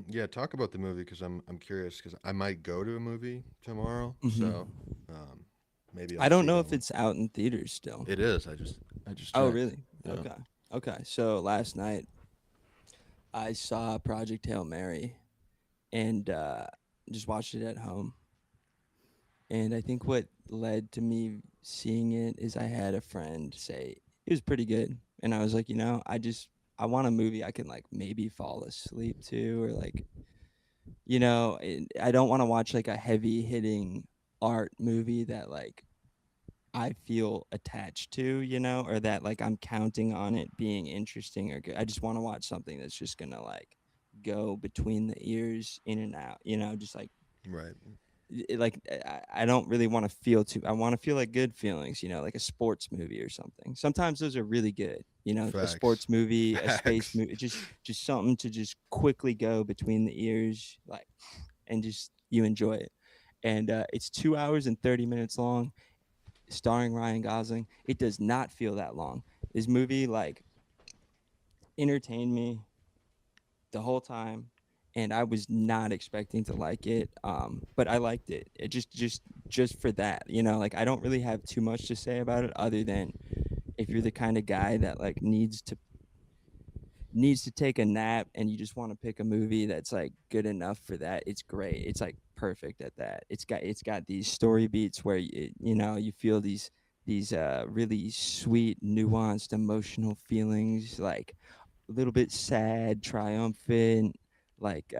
Yeah, talk about the movie because I'm curious because I might go to a movie tomorrow. Mhm. So maybe I I'll don't see know that if one. it's out in theaters still. It is. I just Oh, checked. really? Yeah. Okay. Okay. So last night I saw Project Hail Mary and just watched it at home. And I think what led to me seeing it is I had a friend say it was pretty good. And I was like, I want a movie I can like maybe fall asleep to or like, I don't want to watch like a heavy hitting art movie that like I feel attached to, or that like I'm counting on it being interesting or good. I just want to watch something that's just going to like go between the ears in and out, just like Right. I don't really want to feel too. I want to feel like good feelings, like a sports movie or something. Sometimes those are really good, a Facts. sports movie, a space Facts. movie, just something to just quickly go between the ears, like, and just you enjoy it. And it's 2 hours and 30 minutes long, starring Ryan Gosling. It does not feel that long. This movie like entertained me the whole time, and I was not expecting to like it. But I liked it. It just for that, like I don't really have too much to say about it other than if you're the kind of guy that like needs to take a nap and you just want to pick a movie that's like good enough for that, it's great. It's like perfect at that. It's got these story beats where you feel these really sweet, nuanced, emotional feelings, like a little bit sad, triumphant, like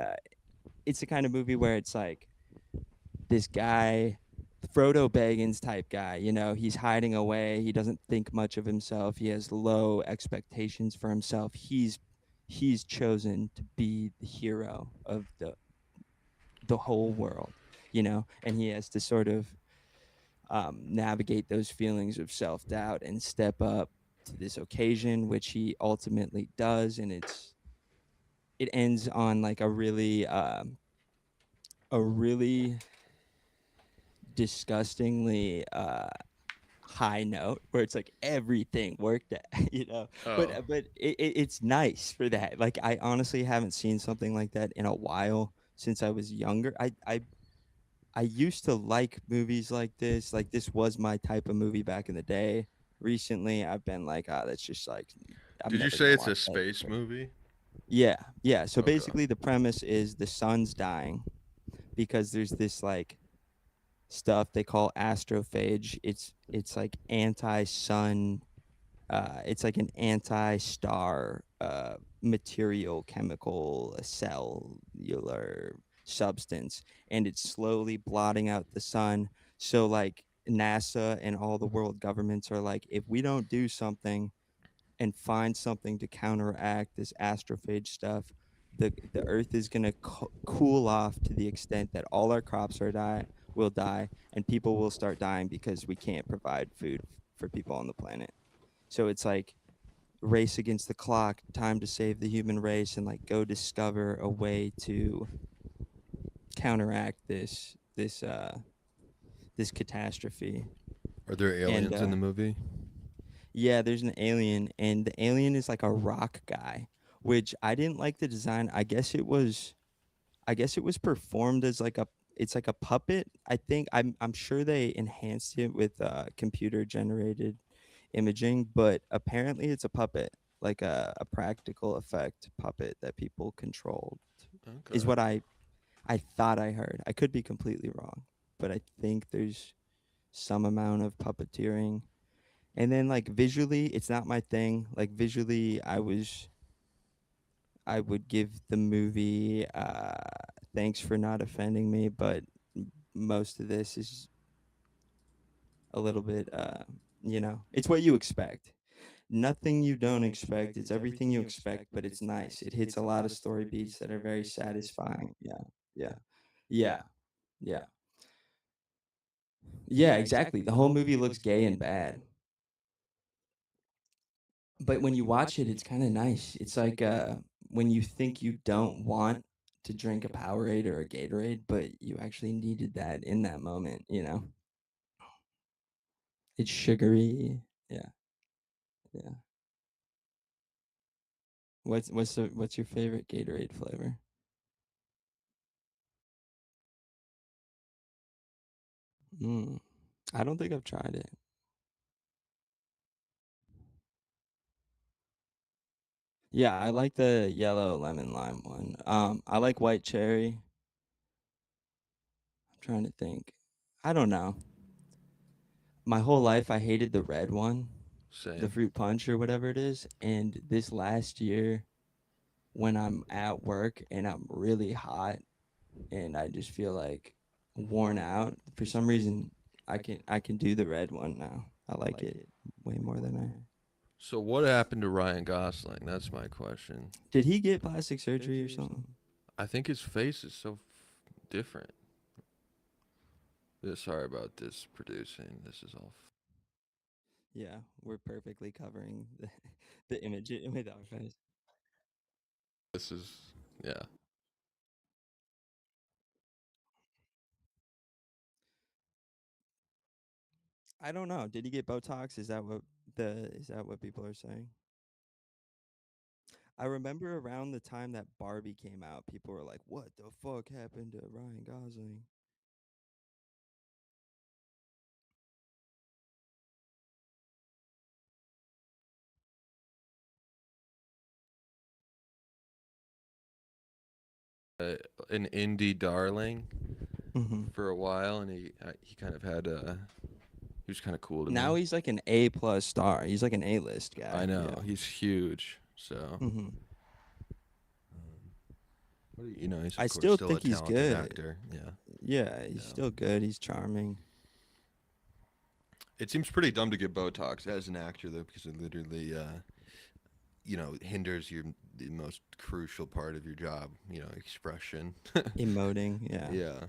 it's the kind of movie where it's like this guy, Frodo Baggins type guy, he's hiding away. He doesn't think much of himself. He has low expectations for himself. He's chosen to be the hero of the whole world, and he has to sort of navigate those feelings of self doubt and step up to this occasion, which he ultimately does, and it ends on like a really disgustingly high note where it's like everything worked out, but Oh, it's nice for that. Like I honestly haven't seen something like that in a while since I was younger. I used to like movies like this. Like this was my type of movie back in the day. Recently I've been like, that's just like I'm Did you never say gonna it's a watch that space again. movie? Yeah, yeah. So Okay. basically the premise is the sun's dying because there's this like stuff they call astrophage. It's like anti-sun. It's like an anti-star material, chemical, cellular substance, and it's slowly blotting out the sun. So like NASA and all the world governments are like, if we don't do something and find something to counteract this astrophage stuff, the Earth is gonna cool off to the extent that all our crops will die, and people will start dying because we can't provide food for people on the planet. So it's like race against the clock, time to save the human race, and like go discover a way to counteract this catastrophe. Are there And aliens in the movie? yeah, there's an alien, and the alien is like a rock guy, which I didn't like the design. I guess it was performed as like it's like a puppet. I'm sure they enhanced it with computer generated imaging, but apparently it's a puppet, like a practical effect puppet that people controlled, is okay. what I thought I heard. I could be completely wrong, but I think there's some amount of puppeteering. And then like visually, it's not my thing. Like visually, I was I would give the movie thanks for not offending me, but most of this is a little bit it's what you expect. Nothing you don't expect. It's everything you expect, but it's nice. It hits a lot of story beats that are very satisfying. Yeah. Yeah. Yeah. Yeah. Yeah, exactly. The whole movie looks gay and bad. But when you watch it, it's kind of nice. It's like when you think you don't want to drink a Powerade or a Gatorade, but you actually needed that in that moment. It's sugary. Yeah. Yeah. What's your favorite Gatorade flavor? Mm. I don't think I've tried it. Yeah, I like the yellow lemon lime one. I like white cherry. I'm trying to think. I don't know. My whole life I hated the red one, the Same. fruit punch or whatever it is. And this last year, when I'm at work and I'm really hot and I just feel like worn out, for some reason I can do the red one now. I like it way more than I. So what happened to Ryan Gosling? That's my question. Did he get plastic surgery or something? I think his face is so different. Sorry about this producing. This is all. Yeah, we're perfectly covering the image with our face. This is yeah. I don't know. Did he get Botox? Is that what people are saying? I remember around the time that Barbie came out, people were like, "What the fuck happened to Ryan Gosling?" An indie darling Hmm. for a while, and he kind of had he was kind of cool to Now me. he's like an A+ star. He's like an A-list I guy. know Yeah. he's huge. So Hmm. he's I of course still still a think he's talented good. actor. Yeah. Yeah, he's Yeah. still good. He's charming. It seems pretty dumb to get Botox as an actor, though, because it literally, hinders the most crucial part of your job. Expression. Emoting. Yeah. Yeah.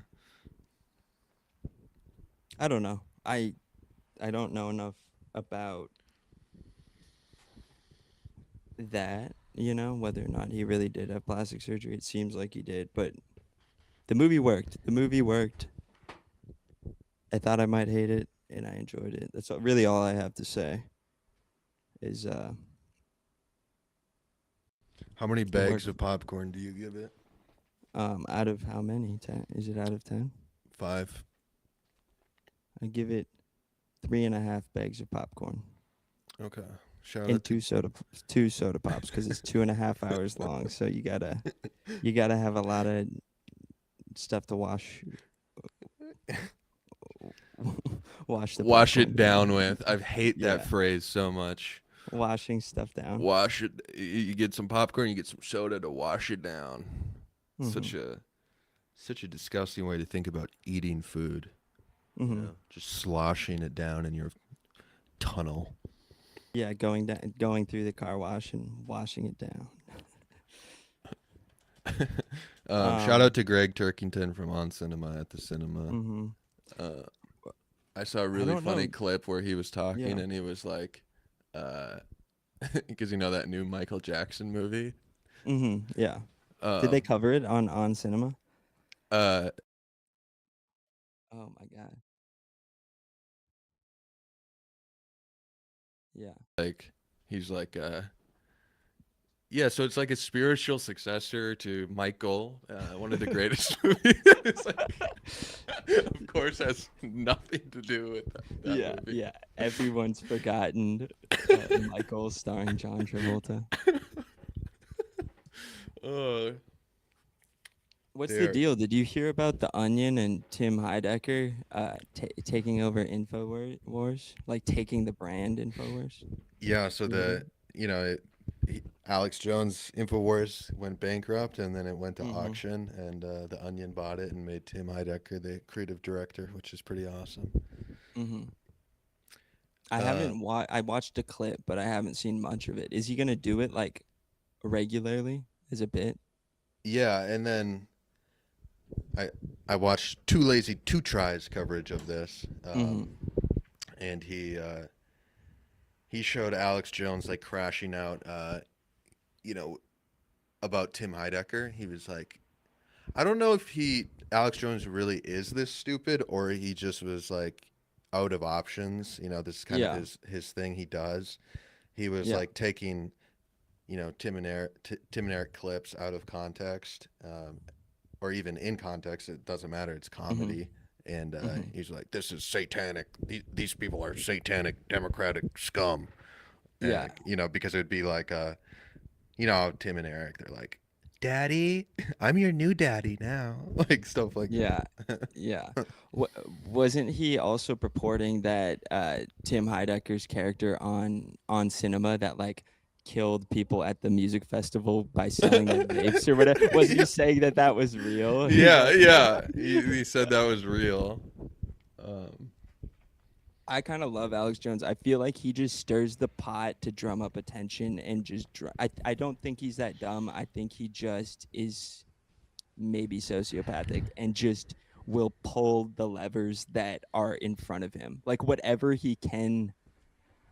I don't know. I don't know enough about that, whether or not he really did have plastic surgery. It seems like he did, but the movie worked. The movie worked. I thought I might hate it, and I enjoyed it. That's really all I have to say. Is How many it worked? bags of popcorn do you give it? Out of how many? 10? Is it out of 10? 5. I give it 3.5 bags of popcorn Okay. Shout and out to two soda pops because it's 2.5 hours long. So you gotta have a lot of stuff to wash the Wash popcorn it down down. with. I hate that Yeah, phrase so much. washing stuff down. Wash it. You get some popcorn. You get some soda to wash it down. Hmm. such a disgusting way to think about eating food. Hmm. Just sloshing it down in your tunnel. Yeah, going through the car wash and washing it down. Shout out to Greg Turkington from On Cinema at the cinema. Hmm. Uh, I saw a I really don't funny know. clip where he was talking Yeah. and he was like, because that new Michael Jackson movie. Yeah. Did they Um, cover it on cinema? uh, Oh my god. Yeah. like he's like, yeah, so it's like a spiritual successor to Michael, one of the greatest movies. It's like, of course, has nothing to do with that Yeah, movie. yeah. Everyone's forgotten Michael starring John Travolta. Uh, What's the There. deal? Did you hear about the Onion and Tim Heidecker taking over Infowars, like taking the brand Infowars? Yeah, so You heard? you know, it, Alex Jones Infowars went bankrupt, and then it went to Mhm. auction, and the Onion bought it and made Tim Heidecker the creative director, which is pretty awesome. Mhm. Uh, I watched a clip, but I haven't seen much of it. Is he gonna do it like regularly as a bit? yeah, and then I I watched Too Lazy to Try's coverage of this, Mhm. and he showed Alex Jones like crashing out, you know, about Tim Heidecker. He was like, I don't know if Alex Jones really is this stupid or he just was like out of options. This is kind of Yeah. his thing. He does. He was Yeah. like taking Tim and Eric clips out of context, or even in context. It doesn't matter. It's Mhm. comedy. And Mhm. he's like, "This is satanic. These people are satanic, democratic scum." Yeah. Because it would be like, how Tim and Eric, they're like, "Daddy, I'm your new daddy now," like stuff like Yeah. that. Yeah. Wasn't he also purporting that Tim Heidecker's character on Cinema that like killed people at the music festival by selling them vapes or whatever? Wasn't he saying that that was real? He's Yeah, like, yeah. He said that was real. Um, I kind of love Alex Jones. I feel like he just stirs the pot to drum up attention and just. I don't think he's that dumb. I think he just is maybe sociopathic and just will pull the levers that are in front of him. Like whatever he can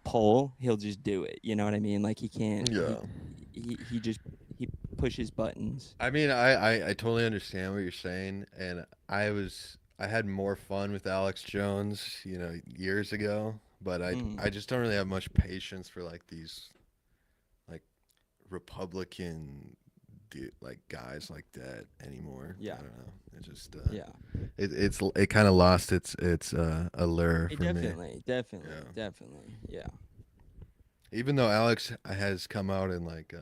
pull, he'll just do it. You know what I mean? Like he can't. yeah. He just he pushes buttons. I mean, I totally understand what you're saying, and I had more fun with Alex Jones, years ago, but Mm, I just don't really have much patience for like these like Republican like guys like that anymore. I yeah, don't know. It just yeah. it kind of lost its allure It for me. definitely, Yeah. definitely. Yeah, Even though Alex has come out and like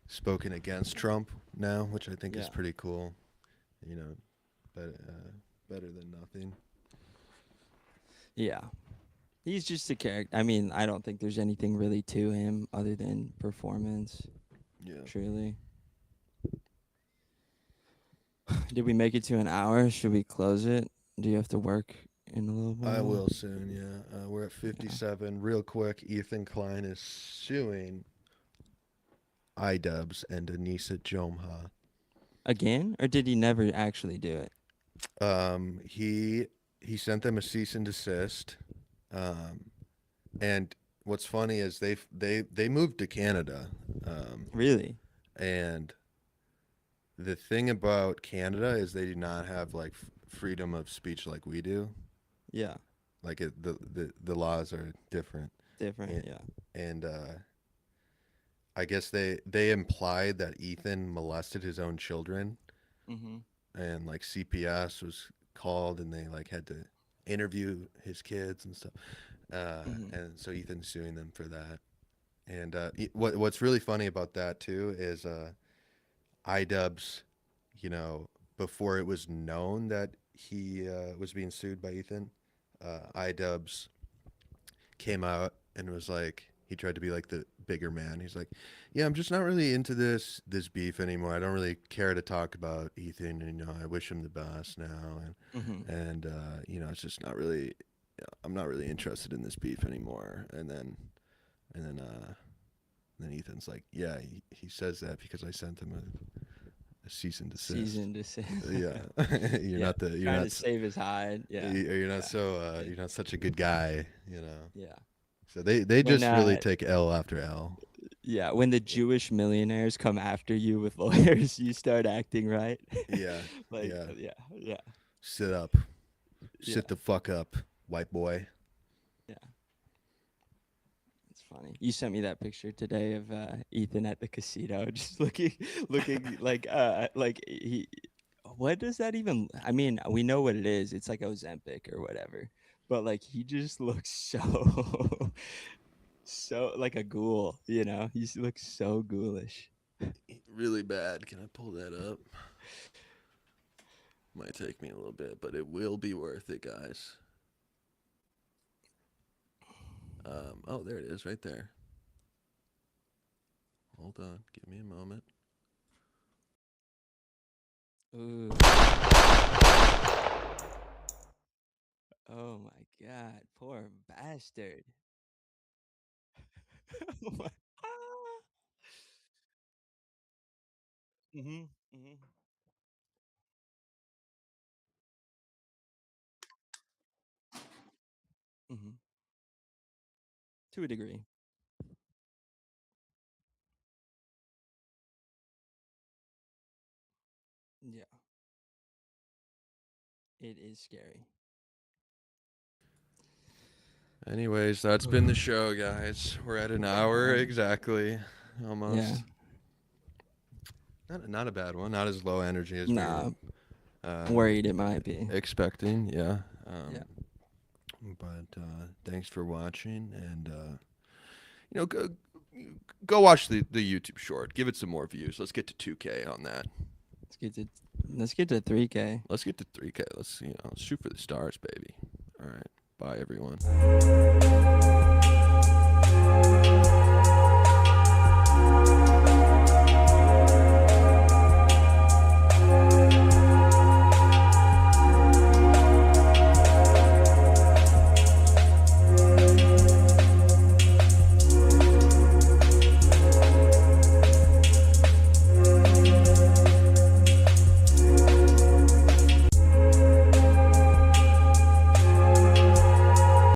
spoken against Trump now, which I think is yeah, pretty cool. You know, but better than nothing. yeah. He's just a character. I mean, I don't think there's anything really to him other than performance. Yeah. Truly. Did we make it to an hour? Should we close it? Do you have to work in a little I while? will soon, yeah. We're at Yeah. 57. Real quick, Ethan Klein is suing iDubbbz and Anissa Jomha. Again? Or did he never actually do it? He sent them a cease and desist. Um, and what's funny is they moved to Canada. Really? And the thing about Canada is they do not have like freedom of speech like we do. Yeah. Like the laws are different. Different. And, Yeah. and I guess they implied that Ethan molested his own children, Mm-hmm. and like CPS was called, and they like had to interview his kids and stuff. Mm-hmm. And so Ethan's suing them for that. And what's really funny about that too is iDubbbz, you know, before it was known that he was being sued by Ethan, iDubbbz came out and was like, he tried to be like the bigger man. He's like, yeah, I'm just not really into this beef anymore. I don't really care to talk about Ethan. I wish him the best now, Mm-hmm. and it's just not really. I'm not really interested in this beef anymore. And then Ethan's like, yeah, he says that because I sent him a cease and desist. Season to say. Yeah, Yeah. you're Trying not to save his hide. Yeah. you're not Yeah. so Yeah. you're not such a good guy. Yeah. So they When just really take L after L. yeah, when the Jewish millionaires come after you with lawyers, you start acting right. Yeah, Like yeah. yeah, yeah, Sit up. yeah, Sit the fuck up, white boy. yeah. It's funny. You sent me that picture today of Ethan at the casino, just looking like he. What does that even? I mean, we know what it is. It's like Ozempic or whatever, but like he just looks so, so like a ghoul. You know, looks so ghoulish. Really bad. Can I pull that up? Might take me a little bit, but it will be worth it, guys. Oh, there it is, right there. Hold on. Give me a moment. Ooh. Oh my God, poor bastard. Oh my- Ah. Mhm. Mhm. Mhm. To a degree. Yeah. It is scary. Anyways, that's been the show, guys. We're at an hour exactly, almost. Not a bad one. Not as low energy as we Nah, were worried it might be. expecting. Yeah. Yeah. But thanks for watching, and go watch the YouTube short. Give it some more views. Let's get to 2K on that. Let's get to 3K. Let's get to 3K. Let's let's shoot for the stars, baby. All right. Bye, everyone.